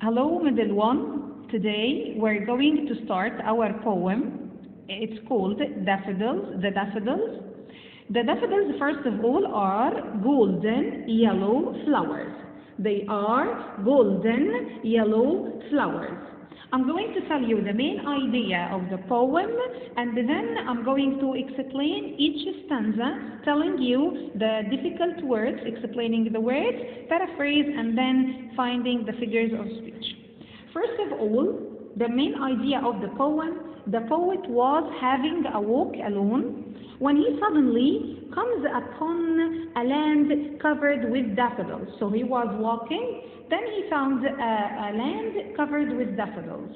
Hello, middle one. Today we're going to start our poem. It's called Daffodils. The daffodils. The daffodils, first of all, are golden yellow flowers. They are golden yellow flowers. I'm going to tell you the main idea of the poem, and then I'm going to explain each stanza, telling you the difficult words, explaining the words, paraphrase, and then finding the figures of speech. First of all, the main idea of the poem, the poet was having a walk alone when he suddenly comes upon a land covered with daffodils. So he was walking, then he found a land covered with daffodils.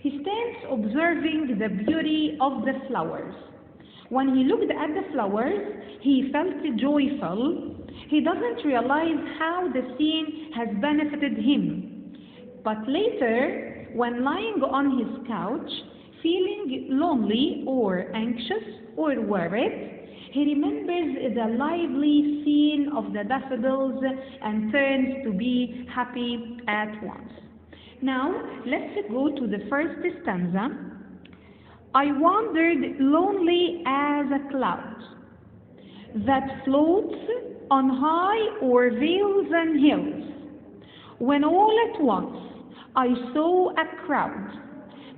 He stands observing the beauty of the flowers. When he looked at the flowers, he felt joyful. He doesn't realize how the scene has benefited him. But later, when lying on his couch, feeling lonely or anxious or worried, he remembers the lively scene of the daffodils and turns to be happy at once. Now, let's go to the first stanza. I wandered lonely as a cloud that floats on high o'er vales and hills, when all at once I saw a crowd,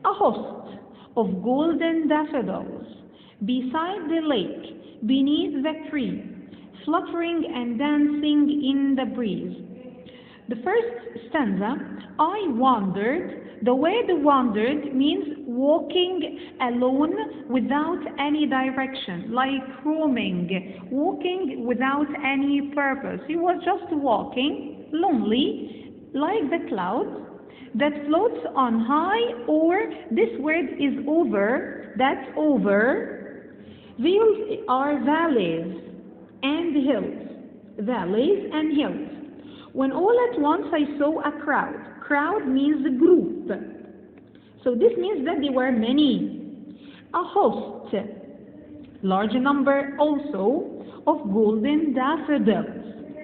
a host of golden daffodils, beside the lake, beneath the tree, fluttering and dancing in the breeze. The first stanza, I wandered. The word wandered means walking alone without any direction, like roaming, walking without any purpose. He was just walking, lonely, like the cloud that floats on high, or this word is over, that's over. Vales are valleys and hills, valleys and hills. When all at once I saw a crowd. Crowd means a group. So this means that there were many. A host, large number also of golden daffodils.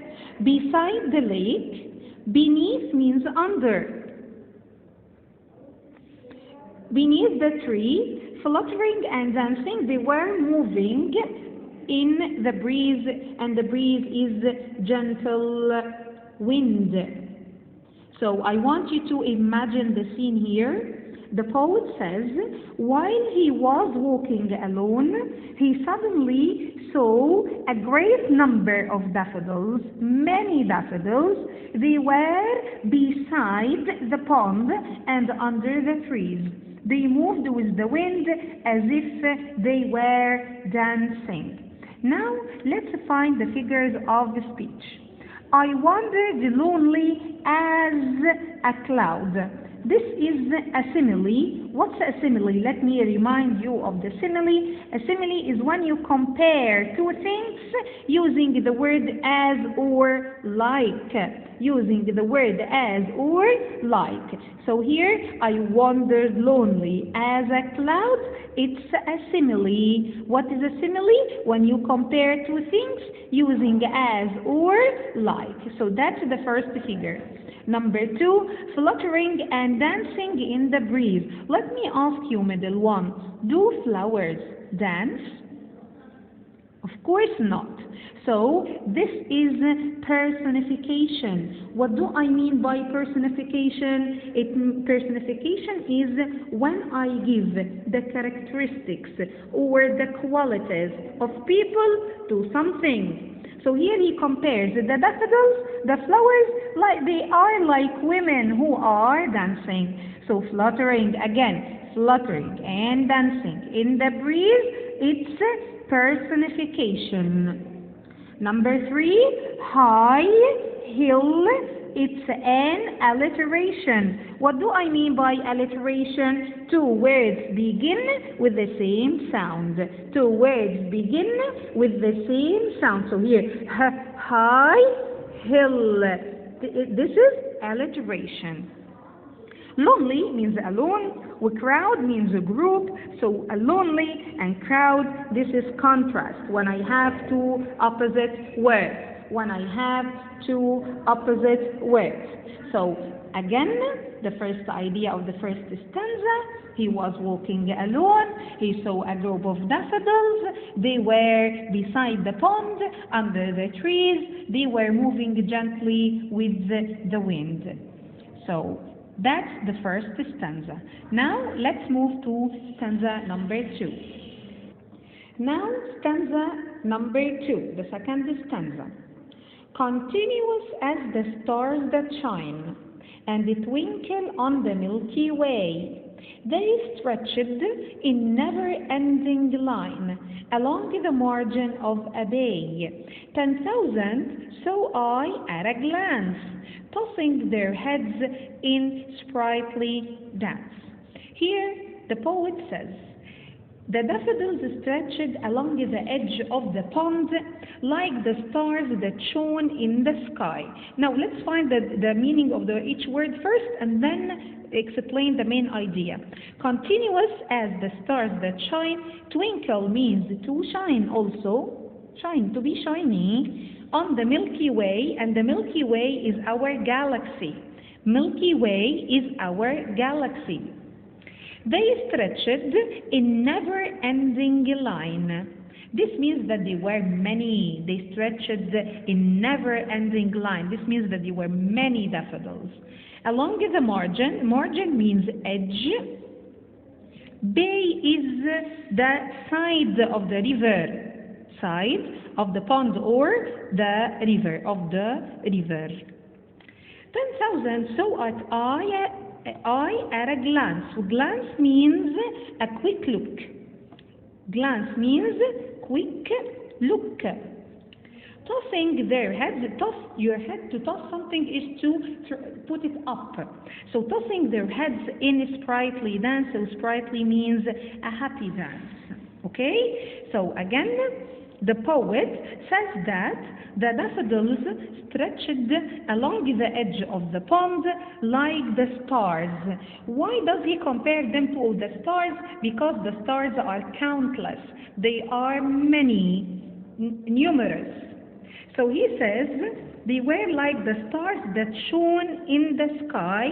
Beside the lake, beneath means under. Beneath the tree, fluttering and dancing, they were moving in the breeze, and the breeze is gentle wind. So I want you to imagine the scene here. The poet says, while he was walking alone, he suddenly saw a great number of daffodils, many daffodils. They were beside the pond and under the trees. They moved with the wind as if they were dancing. Now let's find the figures of the speech. I wandered lonely as a cloud. This is a simile. What's a simile? Let me remind you of the simile. A simile is when you compare two things using the word as or like. Using the word as or like. So here, I wandered lonely as a cloud. It's a simile. What is a simile? When you compare two things using as or like. So that's the first figure. Number two, fluttering and dancing in the breeze. Let me ask you, middle one, do flowers dance? Of course not. So this is personification. What do I mean by personification? Personification is when I give the characteristics or the qualities of people to something. So here he compares the daffodils, the flowers, like they are like women who are dancing. So fluttering, again, fluttering and dancing in the breeze, it's personification. Number three, high, hill, it's an alliteration. What do I mean by alliteration? Two words begin with the same sound. Two words begin with the same sound. So here, high, hill. This is alliteration. Lonely means alone, crowd means a group, so a lonely and crowd, this is contrast when I have two opposite words. when I have two opposite words. So again, the first idea of the first stanza, he was walking alone, he saw a group of daffodils, they were beside the pond, under the trees, they were moving gently with the wind. So that's the first stanza. Now let's move to stanza number 2. Now stanza number 2, the second stanza. Continuous as the stars that shine, and they twinkle on the Milky Way. They stretched in never-ending line along the margin of a bay. 10,000 saw I at a glance, tossing their heads in sprightly dance. Here the poet says, the daffodils stretched along the edge of the pond like the stars that shone in the sky. Now let's find the meaning of each word first and then explain the main idea. Continuous as the stars that shine. Twinkle means to shine also. Shine, to be shiny. On the Milky Way, and the Milky Way is our galaxy. Milky Way is our galaxy. They stretched in never-ending line. This means that there were many. They stretched in never-ending line. This means that there were many daffodils. Along the margin, margin means edge. Bay is the side of the river, side of the pond or the river, of the river. 10,000 saw at eye at a glance. So glance means a quick look. Glance means quick look. Tossing their heads, toss your head, to toss something is to put it up. So tossing their heads in sprightly dance, so sprightly means a happy dance. Okay? So again, the poet says that the daffodils stretched along the edge of the pond like the stars. Why does he compare them to the stars? Because the stars are countless. They are many, numerous. So he says they were like the stars that shone in the sky.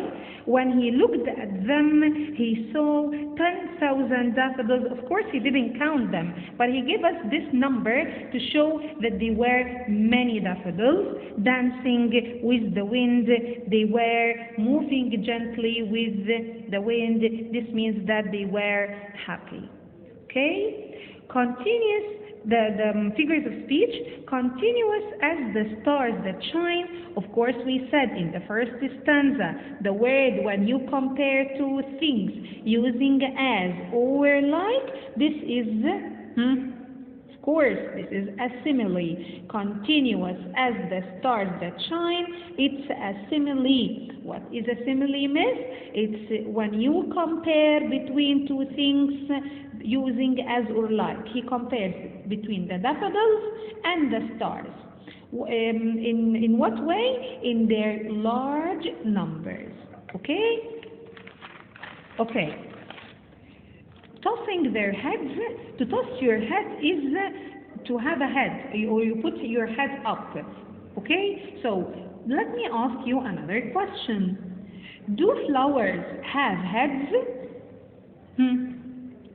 When he looked at them, he saw 10,000 daffodils. Of course, he didn't count them, but he gave us this number to show that there were many daffodils dancing with the wind. They were moving gently with the wind. This means that they were happy. Okay? Continuous. The figures of speech, continuous as the stars that shine. Of course, we said in the first stanza, the word when you compare two things using as or like, this is, of course, this is a simile. Continuous as the stars that shine, it's a simile. What is a simile, miss? It's when you compare between two things using as or like. He compares between the daffodils and the stars. In what way? In their large numbers. Okay? Okay. Tossing their heads. To toss your head is to have a head, or you put your head up. Okay? So let me ask you another question. Do flowers have heads?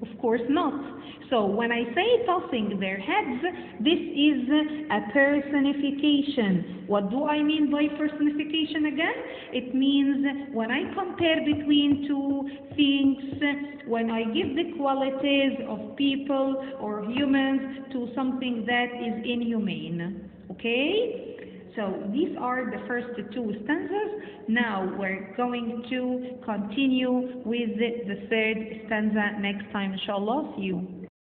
Of course not. So when I say tossing their heads, this is a personification. What do I mean by personification again? It means when I compare between two things, when I give the qualities of people or humans to something that is inhumane. Okay? So these are the first two stanzas. Now we're going to continue with the third stanza next time, inshallah. See you.